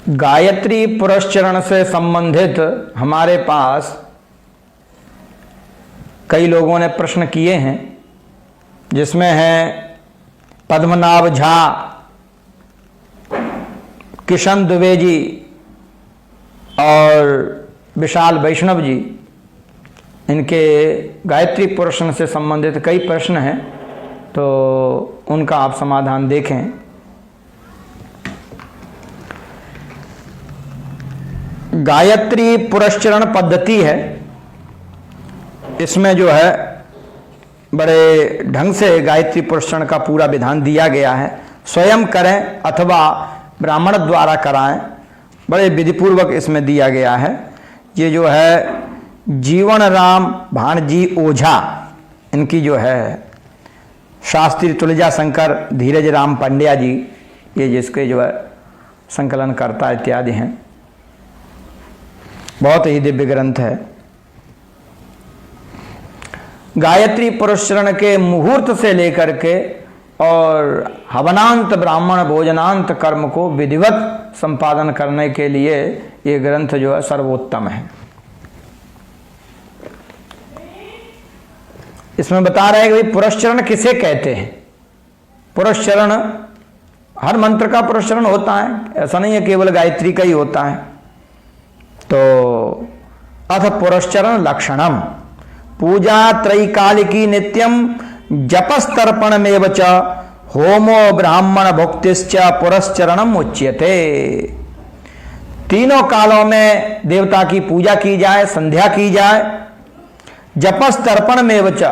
गायत्री पुरस्चरण से संबंधित हमारे पास कई लोगों ने प्रश्न किए हैं, जिसमें हैं पद्मनाभ झा, किशन दुबे जी और विशाल वैष्णव जी। इनके गायत्री पुरस्चरण से संबंधित कई प्रश्न हैं, तो उनका आप समाधान देखें। गायत्री पुरस्चरण पद्धति है, इसमें जो है बड़े ढंग से गायत्री पुरस्चरण का पूरा विधान दिया गया है। स्वयं करें अथवा ब्राह्मण द्वारा कराएं, बड़े विधिपूर्वक इसमें दिया गया है। ये जो है जीवन राम भाणजी ओझा, इनकी जो है शास्त्री तुलजा शंकर धीरज राम पंड्या जी, ये जिसके जो है संकलनकर्ता इत्यादि हैं। बहुत ही दिव्य ग्रंथ है। गायत्री पुरस्चरण के मुहूर्त से लेकर के और हवनांत ब्राह्मण भोजनांत कर्म को विधिवत संपादन करने के लिए ये ग्रंथ जो है सर्वोत्तम है। इसमें बता रहे हैं कि भाई पुरस्चरण किसे कहते हैं। पुरस्चरण हर मंत्र का पुरस्चरण होता है, ऐसा नहीं है केवल गायत्री का ही होता है। तो अथ पुरस्चरण लक्षणम पूजा त्रैकालिकी नित्यम जपस्तर्पण में च होमो ब्राह्मण भुक्तिश्च पुरस्चरणम उच्यते। तीनों कालों में देवता की पूजा की जाए, संध्या की जाए, जपस्तर्पण में च,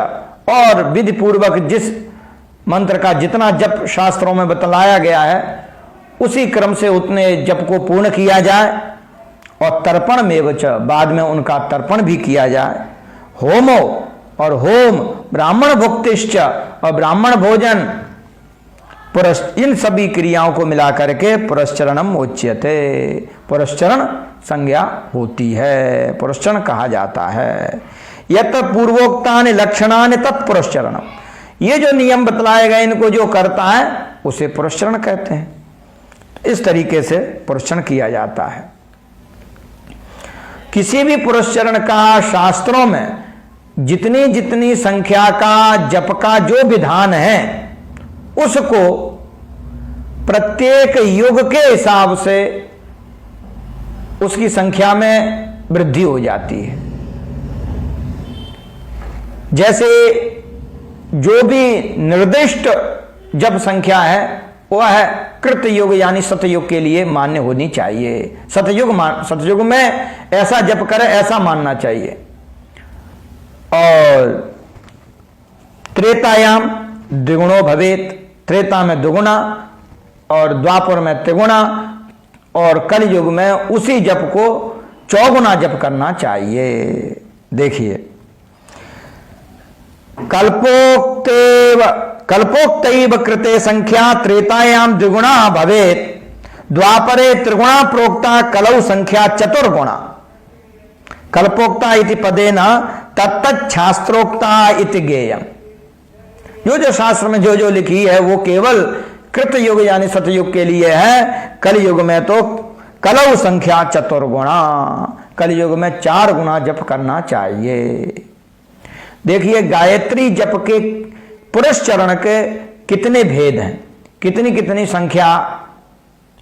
और विधि पूर्वक जिस मंत्र का जितना जप शास्त्रों में बतलाया गया है उसी क्रम से उतने जप को पूर्ण किया जाए, और तर्पण में च, बाद में उनका तर्पण भी किया जाए। होमो, और होम ब्राह्मण भुक्तिश्च, और ब्राह्मण भोजन, इन सभी क्रियाओं को मिला करके पुरस्चरणम उच्यते, पुरस्चरण संज्ञा होती है, पुरस्चरण कहा जाता है। यत पूर्वोक्तानि लक्षणानि तत्पुरस्चरणम, ये जो नियम बतलाए गए इनको जो करता है उसे पुरस्चरण कहते हैं। इस तरीके से पुरस्चरण किया जाता है। किसी भी पुरस्चरण का शास्त्रों में जितनी जितनी संख्या का जप का जो विधान है उसको प्रत्येक युग के हिसाब से उसकी संख्या में वृद्धि हो जाती है। जैसे जो भी निर्दिष्ट जप संख्या है वह है कृत युग यानी सतयुग के लिए मान्य होनी चाहिए। सतयुग में ऐसा जप करे ऐसा मानना चाहिए। और त्रेतायाम द्विगुणो भवेत, त्रेता में दुगुना और द्वापर में त्रिगुणा, और कलयुग में उसी जप को चौगुना जप करना चाहिए। देखिए, कल्पोक्तैव कृते संख्या त्रेतायाम द्विगुणा भवेत, द्वापरे त्रिगुणा प्रोक्ता कलौ संख्या चतुर्गुणा। कल्पोक्ता इति पदेन तत्तत् शास्त्रोक्ता इति ज्ञेयम्। जो शास्त्र में जो लिखी है वो केवल कृत युग यानी सतयुग के लिए है। कलयुग में तो कलौ संख्या चतुर्गुणा, कलयुग में 4 गुना जप करना चाहिए। देखिए, गायत्री जप के पुरस्चरण के कितने भेद हैं, कितनी कितनी संख्या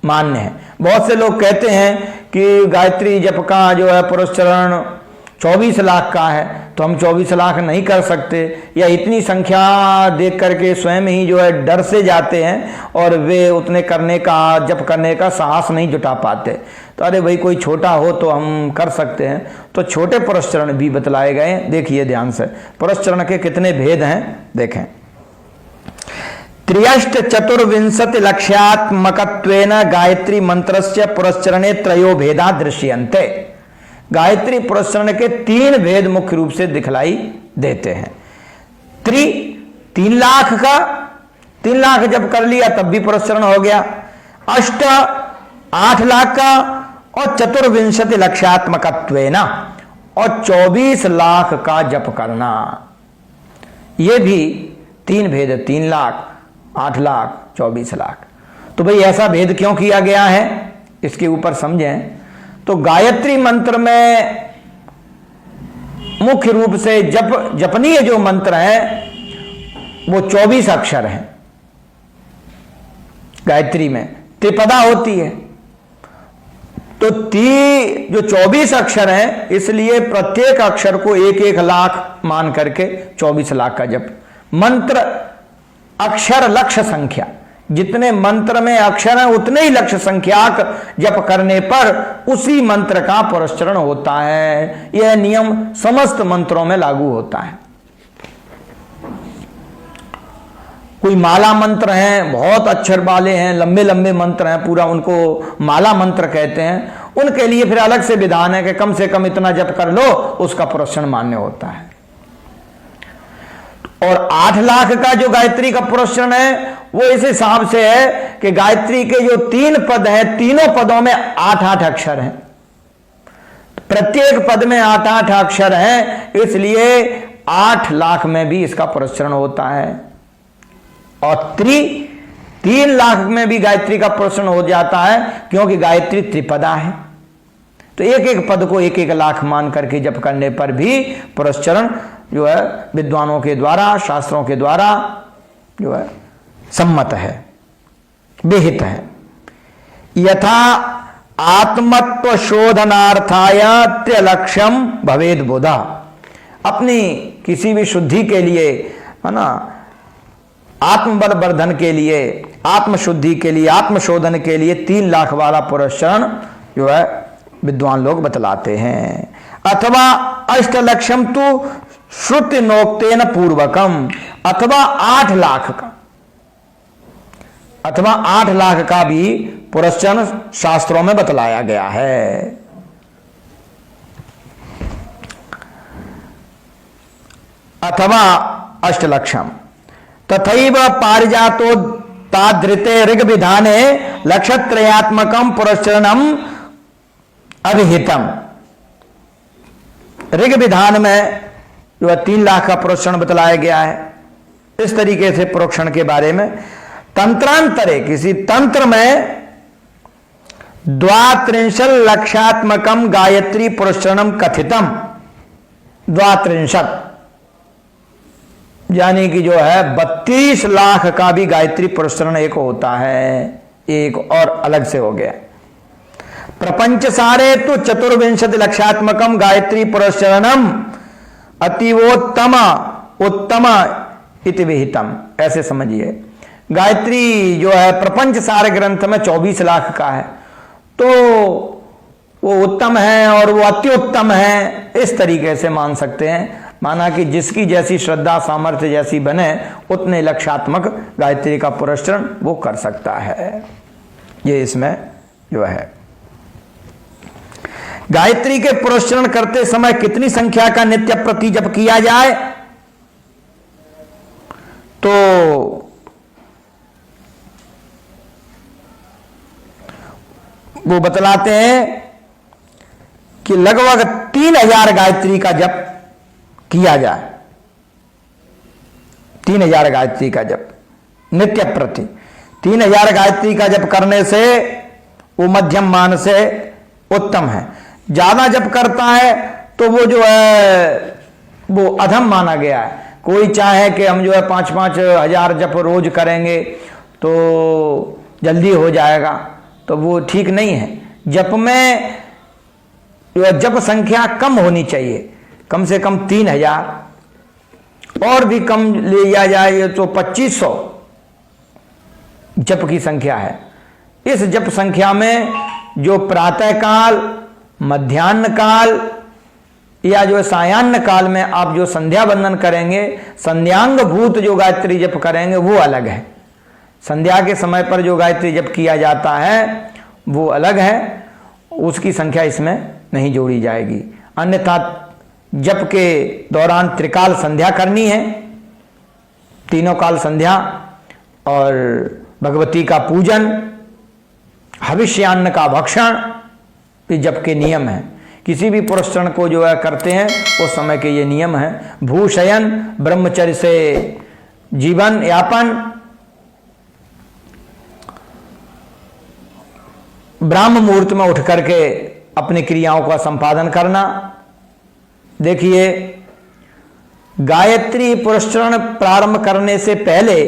मान्य है। बहुत से लोग कहते हैं कि गायत्री जप का जो है पुरस्चरण 24 लाख का है, तो हम 24 लाख नहीं कर सकते, या इतनी संख्या देख करके स्वयं ही जो है डर से जाते हैं और वे उतने करने का जप करने का साहस नहीं जुटा पाते। तो अरे भाई कोई छोटा हो तो हम कर सकते हैं। तो छोटे पुरस्चरण भी बतलाए गए। देखिए ध्यान से, पुरस्चरण के कितने भेद हैं देखें। त्रियष्ट चतुर्विंशति लक्ष्यात्मकत्वेन गायत्री मंत्रस्य पुरस्चरणे त्रयो भेदा दृश्यन्ते। गायत्री पुरस्चरण के 3 भेद मुख्य रूप से दिखलाई देते हैं। 3 लाख का, 3 लाख जब कर लिया तब भी पुरस्चरण हो गया। 8 लाख का, और चतुर्विंशति लक्ष्यात्मकत्वेन, और 24 लाख का जप करना। ये भी 3 भेद, 3 लाख, 8 लाख, 24 लाख। तो भाई ऐसा भेद क्यों किया गया है? इसके ऊपर समझें तो गायत्री मंत्र में मुख्य रूप से जपनीय जो मंत्र है वो 24 अक्षर हैं। गायत्री में त्रिपदा होती है, तो जो 24 अक्षर हैं, इसलिए प्रत्येक अक्षर को 1-1 लाख मान करके 24 लाख का जप। मंत्र अक्षर लक्ष्य संख्या, जितने मंत्र में अक्षर हैं उतने ही लक्ष्य संख्याक जप करने पर उसी मंत्र का पुरस्चरण होता है। यह नियम समस्त मंत्रों में लागू होता है। कोई माला मंत्र हैं, बहुत अक्षर वाले हैं, लंबे लंबे मंत्र हैं, पूरा उनको माला मंत्र कहते हैं, उनके लिए फिर अलग से विधान है कि कम से कम इतना जप कर लो, उसका पुरस्चरण मान्य होता है। और 8 लाख का जो गायत्री का पुरस्चरण है वो इस हिसाब से है कि गायत्री के जो 3 पद हैं, तीनों पदों में 8-8 अक्षर हैं, प्रत्येक पद में 8-8 अक्षर हैं, इसलिए 8 लाख में भी इसका पुरस्चरण होता है। और 3 लाख में भी गायत्री का पुरस्चरण हो जाता है, क्योंकि गायत्री त्रिपदा है। तो 1-1 पद को 1-1 लाख मान करके जप करने पर भी पुरस्चरण जो है विद्वानों के द्वारा, शास्त्रों के द्वारा जो है सम्मत है, विहित है। यथा आत्मत्व शोधनार्थाय त्रिलक्ष्यम भवेद बुधा, अपनी किसी भी शुद्धि के लिए, है ना, आत्मबल वर्धन के लिए, आत्मशुद्धि के लिए, आत्मशोधन के लिए 3 लाख वाला पुरस्चरण जो है विद्वान लोग बतलाते हैं। अथवा अष्टलक्ष्यम तु श्रुति नोक्तेन पूर्वकम, अथवा 8 लाख का, अथवा 8 लाख का भी पुरस्चरण शास्त्रों में बतलाया गया है। अथवा अष्टलक्ष्यम तथैव पारिजातो तादृते ऋग विधाने लक्षत्रयात्मकम पुरस्चरणम अभिहितम। ऋग विधान में जो है 3 लाख का पुरस्चरण बतलाया गया है। इस तरीके से पुरस्चरण के बारे में तंत्रांतरे, किसी तंत्र में 32 लक्षात्मकम गायत्री पुरस्चरणम कथितम। 32 यानी कि जो है 32 लाख का भी गायत्री पुरस्चरण एक होता है, एक और अलग से हो गया। प्रपंच सारे तो 24 लक्षात्मकम गायत्री पुरस्चरणम अतीवोत्तम उत्तम इति विहितम। ऐसे समझिए, गायत्री जो है प्रपंच सारे ग्रंथ में 24 लाख का है, तो वो उत्तम है और वो अति उत्तम है, इस तरीके से मान सकते हैं। माना कि जिसकी जैसी श्रद्धा सामर्थ्य जैसी बने उतने लक्षात्मक गायत्री का पुरस्चरण वो कर सकता है। ये इसमें जो है गायत्री के पुरस्चरण करते समय कितनी संख्या का नित्य प्रति जप किया जाए, तो वो बतलाते हैं कि लगभग 3000 गायत्री का जप किया जाए। 3000 गायत्री का जप नित्य प्रति, 3000 गायत्री का जप करने से वो मध्यम मान से उत्तम है। ज्यादा जप करता है तो वो जो है वो अधम माना गया है। कोई चाहे कि हम जो है 5-5 हजार जप रोज करेंगे तो जल्दी हो जाएगा, तो वो ठीक नहीं है। जप में जो है जप संख्या कम होनी चाहिए, कम से कम 3000, और भी कम लिया जाए तो 2500 जप की संख्या है। इस जप संख्या में जो प्रातः काल, मध्याह्न काल या जो सायाह्न काल में आप जो संध्या वंदन करेंगे, संध्यांग भूत जो गायत्री जप करेंगे वो अलग है। संध्या के समय पर जो गायत्री जप किया जाता है वो अलग है, उसकी संख्या इसमें नहीं जोड़ी जाएगी। अन्यथा जप के दौरान त्रिकाल संध्या करनी है, तीनों काल संध्या, और भगवती का पूजन, हविष्यान्न का भक्षण, ये जप के नियम है। किसी भी पुरस्चरण को जो है करते हैं उस समय के ये नियम है। भूशयन, ब्रह्मचर्य से जीवन यापन, ब्राह्म मुहूर्त में उठ करके अपनी क्रियाओं का संपादन करना। देखिए, गायत्री पुरस्चरण प्रारंभ करने से पहले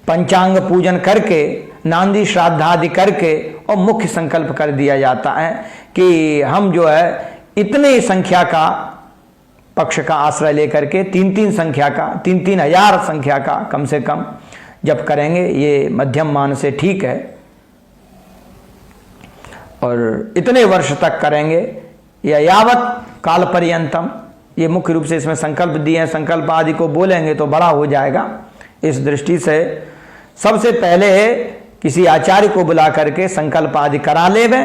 पंचांग पूजन करके, नांदी श्राद्ध आदि करके और मुख्य संकल्प कर दिया जाता है कि हम जो है इतनी संख्या का पक्ष का आश्रय लेकर के 3-3 संख्या का, 3-3 हजार संख्या का कम से कम जप करेंगे। ये मध्यम मान से ठीक है, और इतने वर्ष तक करेंगे या यावत काल पर्यंतम, ये मुख्य रूप से इसमें संकल्प दिए हैं। संकल्प आदि को बोलेंगे तो बड़ा हो जाएगा। इस दृष्टि से सबसे पहले किसी आचार्य को बुला करके संकल्प आदि करा लेवे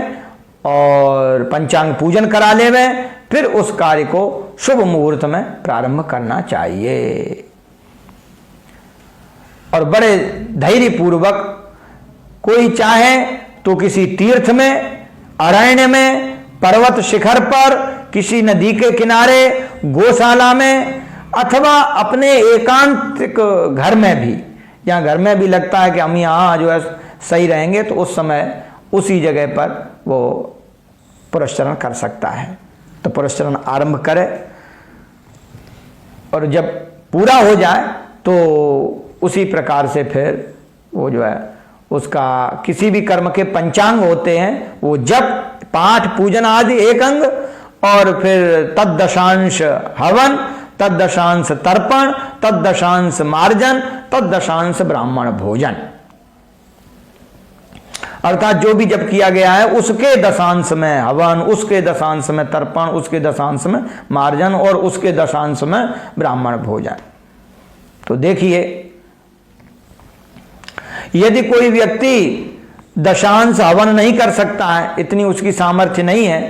और पंचांग पूजन करा लेवे, फिर उस कार्य को शुभ मुहूर्त में प्रारंभ करना चाहिए। और बड़े धैर्य पूर्वक, कोई चाहे तो किसी तीर्थ में, अरण्य में, पर्वत शिखर पर, किसी नदी के किनारे, गौशाला में, अथवा अपने एकांतिक घर में भी, या घर में भी लगता है कि हम यहाँ जो है सही रहेंगे, तो उस समय उसी जगह पर वो पुरस्चरण कर सकता है। तो पुरस्चरण आरंभ करे और जब पूरा हो जाए तो उसी प्रकार से फिर वो जो है उसका किसी भी कर्म के पंचांग होते हैं, वो जप, पाठ, पूजन आदि एक अंग, और फिर तद्दशांश हवन, तद्दशांश तर्पण, तद्दशांश मार्जन, तद्दशांश ब्राह्मण भोजन, अर्थात जो भी जप किया गया है उसके दशांश में हवन, उसके दशांश में तर्पण, उसके दशांश में मार्जन और उसके दशांश में ब्राह्मण भोजन। तो देखिए, यदि कोई व्यक्ति दशांश हवन नहीं कर सकता है, इतनी उसकी सामर्थ्य नहीं है,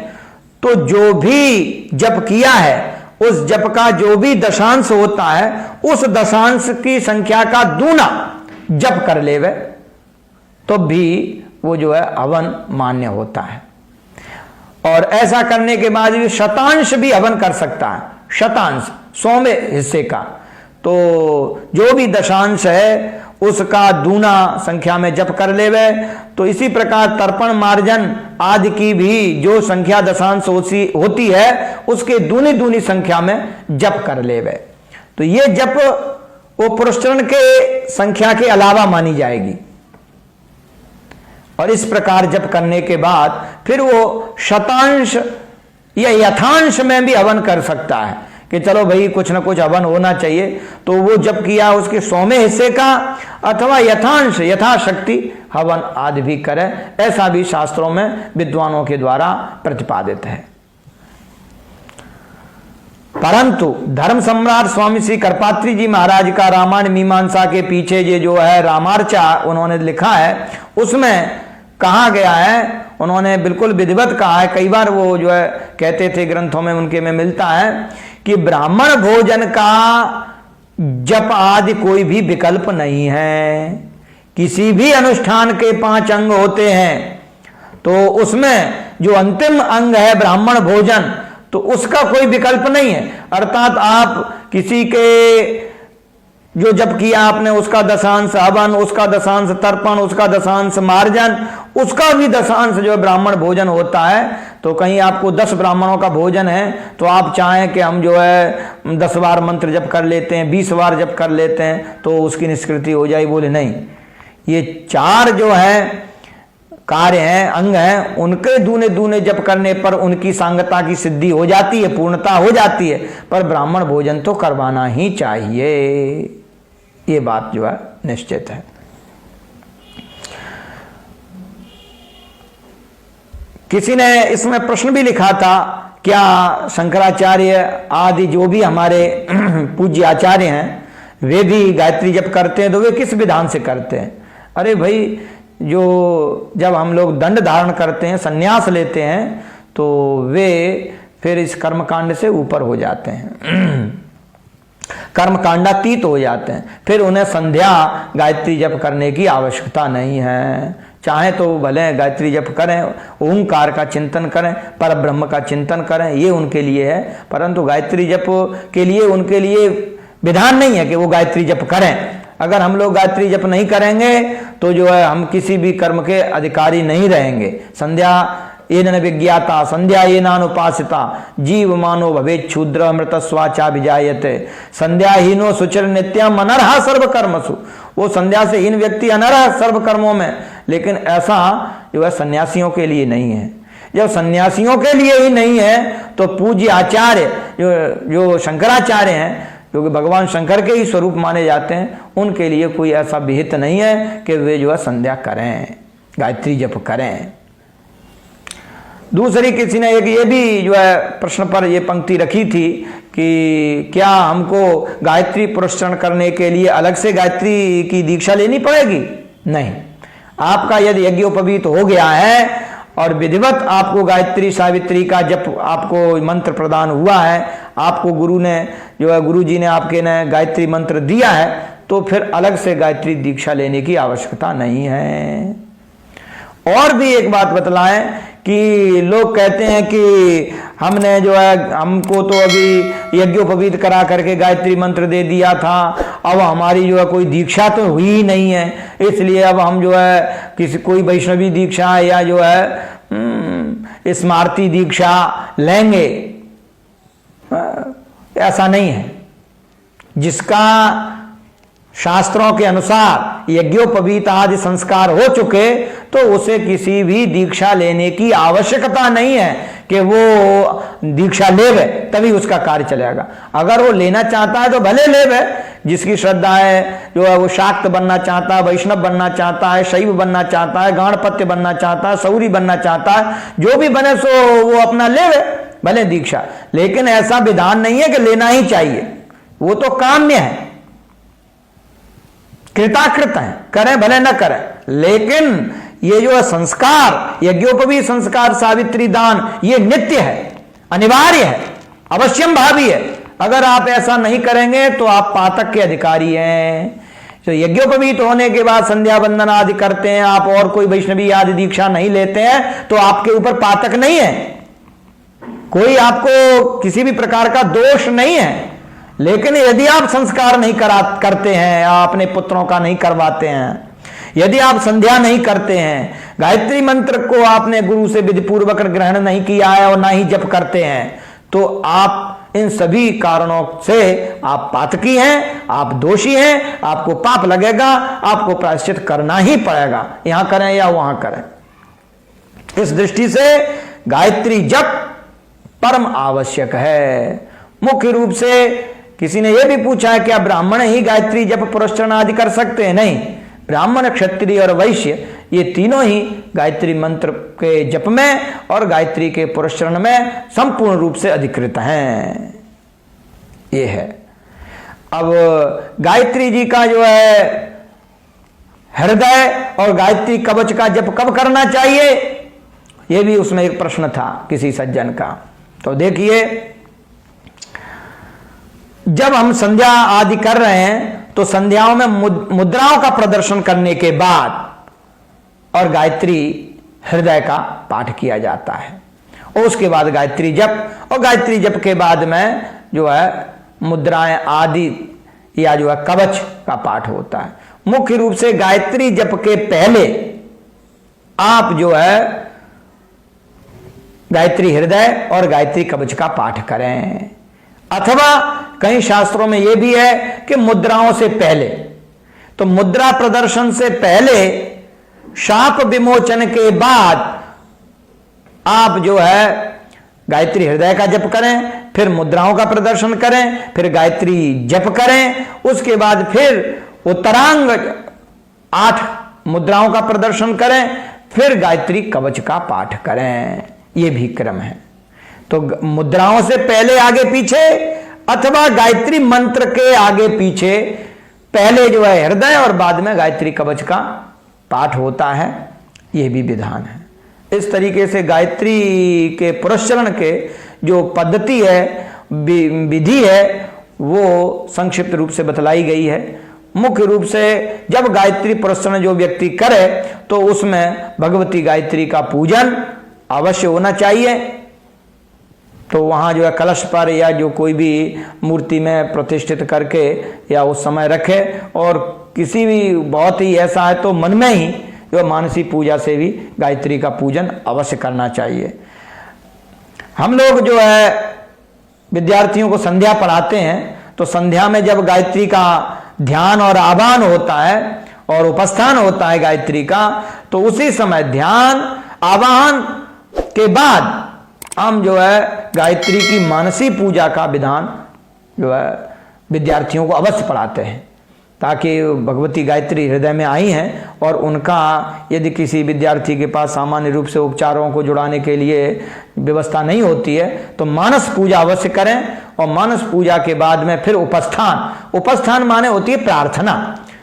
तो जो भी जप किया है उस जप का जो भी दशांश होता है उस दशांश की संख्या का दूना जप कर लेवे तो भी वो जो है हवन मान्य होता है। और ऐसा करने के बाद भी शतांश भी हवन कर सकता है, शतांश 100वें हिस्से का। तो जो भी दशांश है उसका दूना संख्या में जप कर लेवे। तो इसी प्रकार तर्पण, मार्जन आदि की भी जो संख्या दशांश होती है उसके दूनी दूनी संख्या में जप कर लेवे। तो ये जप वो पुरस्चरण के संख्या के अलावा मानी जाएगी। और इस प्रकार जप करने के बाद फिर वो शतांश या यथांश में भी हवन कर सकता है कि चलो भाई कुछ ना कुछ हवन होना चाहिए, तो वो जप किया उसके 100वें हिस्से का अथवा यथांश, यथाशक्ति हवन आदि भी करे। ऐसा भी शास्त्रों में विद्वानों के द्वारा प्रतिपादित है। परंतु धर्म सम्राट स्वामी श्री करपात्री जी महाराज का रामायण मीमांसा के पीछे ये जो है रामार्चा उन्होंने लिखा है, उसमें कहा गया है, उन्होंने बिल्कुल विधिवत कहा है। कई बार वो जो है कहते थे, ग्रंथों में उनके में मिलता है कि ब्राह्मण भोजन का जप आदि कोई भी विकल्प नहीं है। किसी भी अनुष्ठान के 5 अंग होते हैं, तो उसमें जो अंतिम अंग है ब्राह्मण भोजन, तो उसका कोई विकल्प नहीं है। अर्थात आप किसी के जो जप किया आपने उसका दशांश हवन, उसका दशांश तर्पण, उसका दशांश मार्जन, उसका भी दशांश जो ब्राह्मण भोजन होता है। तो कहीं आपको 10 ब्राह्मणों का भोजन है, तो आप चाहें कि हम जो है 10 बार मंत्र जप कर लेते हैं, 20 बार जप कर लेते हैं, तो उसकी निष्कृति हो जाए। बोले नहीं, ये 4 जो है कार्य हैं, अंग हैं, उनके दूने दूने जप करने पर उनकी सांगता की सिद्धि हो जाती है, पूर्णता हो जाती है, पर ब्राह्मण भोजन तो करवाना ही चाहिए। ये बात जो है निश्चित है। किसी ने इसमें प्रश्न भी लिखा था, क्या शंकराचार्य आदि जो भी हमारे पूज्य आचार्य हैं वे भी गायत्री जप करते हैं, तो वे किस विधान से करते हैं? अरे भाई, जो जब हम लोग दंड धारण करते हैं, संन्यास लेते हैं, तो वे फिर इस कर्मकांड से ऊपर हो जाते हैं, कर्मकांडातीत हो जाते हैं। फिर उन्हें संध्या गायत्री जप करने की आवश्यकता नहीं है। चाहे तो भले गायत्री जप करें, ओंकार का चिंतन करें, पर ब्रह्म का चिंतन करें, ये उनके लिए है। परंतु गायत्री जप के लिए उनके लिए विधान नहीं है कि वो गायत्री जप करें। अगर हम लोग गायत्री जप नहीं करेंगे तो जो है हम किसी भी कर्म के अधिकारी नहीं रहेंगे। संध्या ये न विज्ञाता संध्या ये नानुपासिता जीव मानो भवे क्षुद्र अमृत स्वाचा विजायते संध्याहीनो सुचिर नित्यम अनर्हा सर्व कर्मसु। वो संध्या से हीन व्यक्ति अनर्हा सर्व कर्मों में, लेकिन ऐसा जो है सन्यासियों के लिए नहीं है। जब सन्यासियों के लिए ही नहीं है तो पूज्य आचार्य जो शंकराचार्य हैं, जो कि भगवान शंकर के ही स्वरूप माने जाते हैं, उनके लिए कोई ऐसा विहित नहीं है कि वे जो है संध्या करें, गायत्री जप करें। दूसरी किसी ने एक ये भी जो है प्रश्न पर ये पंक्ति रखी थी कि क्या हमको गायत्री पुरस्करण करने के लिए अलग से गायत्री की दीक्षा लेनी पड़ेगी? नहीं, आपका यदि यज्ञोपवीत हो गया है और विधिवत आपको गायत्री सावित्री का जप आपको मंत्र प्रदान हुआ है, आपको गुरु ने जो है गुरु जी ने आपके ने गायत्री मंत्र दिया है, तो फिर अलग से गायत्री दीक्षा लेने की आवश्यकता नहीं है। और भी एक बात बतलाएं कि लोग कहते हैं कि हमने जो है हमको तो अभी यज्ञोपवीत करा करके गायत्री मंत्र दे दिया था, अब हमारी जो है कोई दीक्षा तो हुई ही नहीं है, इसलिए अब हम जो है किसी कोई वैष्णवी दीक्षा या जो है स्मारती दीक्षा लेंगे। ऐसा नहीं है। जिसका शास्त्रों के अनुसार यज्ञोपवीत आदि संस्कार हो चुके तो उसे किसी भी दीक्षा लेने की आवश्यकता नहीं है कि वो दीक्षा लेवे तभी उसका कार्य चलेगा। अगर वो लेना चाहता है तो भले लेवे, जिसकी श्रद्धा है, जो है वो शाक्त बनना चाहता है, वैष्णव बनना चाहता है, शैव बनना चाहता है, गाणपत्य बनना चाहता है, सौरी बनना चाहता है, जो भी बने सो वो अपना लेवे भले दीक्षा। लेकिन ऐसा विधान नहीं है कि लेना ही चाहिए, वो तो काम्य है, कृताकृत है, करें भले न करें। लेकिन ये जो है संस्कार, यज्ञोपवीत संस्कार, सावित्री दान, ये नित्य है, अनिवार्य है, अवश्यम भावी है। अगर आप ऐसा नहीं करेंगे तो आप पातक के अधिकारी हैं। तो यज्ञोपवीत होने के बाद संध्या वंदन आदि करते हैं आप और कोई वैष्णवी आदि दीक्षा नहीं लेते हैं तो आपके ऊपर पातक नहीं है, कोई आपको किसी भी प्रकार का दोष नहीं है। लेकिन यदि आप संस्कार नहीं करते हैं या अपने पुत्रों का नहीं करवाते हैं, यदि आप संध्या नहीं करते हैं, गायत्री मंत्र को आपने गुरु से विधिपूर्वक ग्रहण नहीं किया है और ना ही जप करते हैं, तो आप इन सभी कारणों से आप पातकी हैं, आप दोषी हैं, आपको पाप लगेगा, आपको प्रायश्चित करना ही पड़ेगा, यहां करें या वहां करें। इस दृष्टि से गायत्री जप परम आवश्यक है। मुख्य रूप से किसी ने यह भी पूछा है क्या ब्राह्मण ही गायत्री जप पुरस्करण आदि कर सकते हैं? नहीं, ब्राह्मण, क्षत्रिय और वैश्य ये तीनों ही गायत्री मंत्र के जप में और गायत्री के पुरस्करण में संपूर्ण रूप से अधिकृत हैं। ये है। अब गायत्री जी का जो है हृदय और गायत्री कवच का जप कब करना चाहिए, यह भी उसमें एक प्रश्न था किसी सज्जन का। तो देखिए, जब हम संध्या आदि कर रहे हैं तो संध्याओं में मुद्राओं का प्रदर्शन करने के बाद और गायत्री हृदय का पाठ किया जाता है और उसके बाद गायत्री जप, और गायत्री जप के बाद में जो है मुद्राएं आदि या जो है कवच का पाठ होता है। मुख्य रूप से गायत्री जप के पहले आप जो है गायत्री हृदय और गायत्री कवच का पाठ करें, अथवा कई शास्त्रों में यह भी है कि मुद्राओं से पहले, तो मुद्रा प्रदर्शन से पहले शाप विमोचन के बाद आप जो है गायत्री हृदय का जप करें, फिर मुद्राओं का प्रदर्शन करें, फिर गायत्री जप करें, उसके बाद फिर उत्तरांग 8 मुद्राओं का प्रदर्शन करें, फिर गायत्री कवच का पाठ करें। यह भी क्रम है। तो मुद्राओं से पहले आगे पीछे अथवा गायत्री मंत्र के आगे पीछे पहले जो है हृदय और बाद में गायत्री कवच का पाठ होता है, यह भी विधान है। इस तरीके से गायत्री के पुरस्करण के जो पद्धति है, विधि है, वो संक्षिप्त रूप से बतलाई गई है। मुख्य रूप से जब गायत्री पुरस्करण जो व्यक्ति करे तो उसमें भगवती गायत्री का पूजन अवश्य होना चाहिए। तो वहाँ जो है कलश पर या जो कोई भी मूर्ति में प्रतिष्ठित करके या उस समय रखे और किसी भी बहुत ही ऐसा है तो मन में ही जो मानसी पूजा से भी गायत्री का पूजन अवश्य करना चाहिए। हम लोग जो है विद्यार्थियों को संध्या पढ़ाते हैं, तो संध्या में जब गायत्री का ध्यान और आवाहन होता है और उपस्थान होता है गायत्री का, तो उसी समय ध्यान आवाहन के बाद हम जो है गायत्री की मानसी पूजा का विधान जो है विद्यार्थियों को अवश्य पढ़ाते हैं, ताकि भगवती गायत्री हृदय में आई हैं और उनका यदि किसी विद्यार्थी के पास सामान्य रूप से उपचारों को जुड़ाने के लिए व्यवस्था नहीं होती है तो मानस पूजा अवश्य करें। और मानस पूजा के बाद में फिर उपस्थान माने होती है प्रार्थना,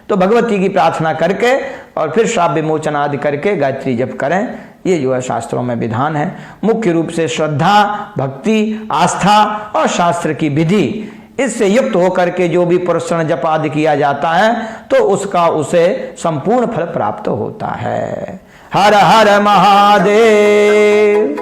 तो भगवती की प्रार्थना करके और फिर श्राप विमोचन आदि करके गायत्री जप करें। ये जो है शास्त्रों में विधान है। मुख्य रूप से श्रद्धा, भक्ति, आस्था और शास्त्र की विधि इससे युक्त होकर के जो भी पुरस्कार जप आदि किया जाता है तो उसका उसे संपूर्ण फल प्राप्त होता है। हर हर महादेव।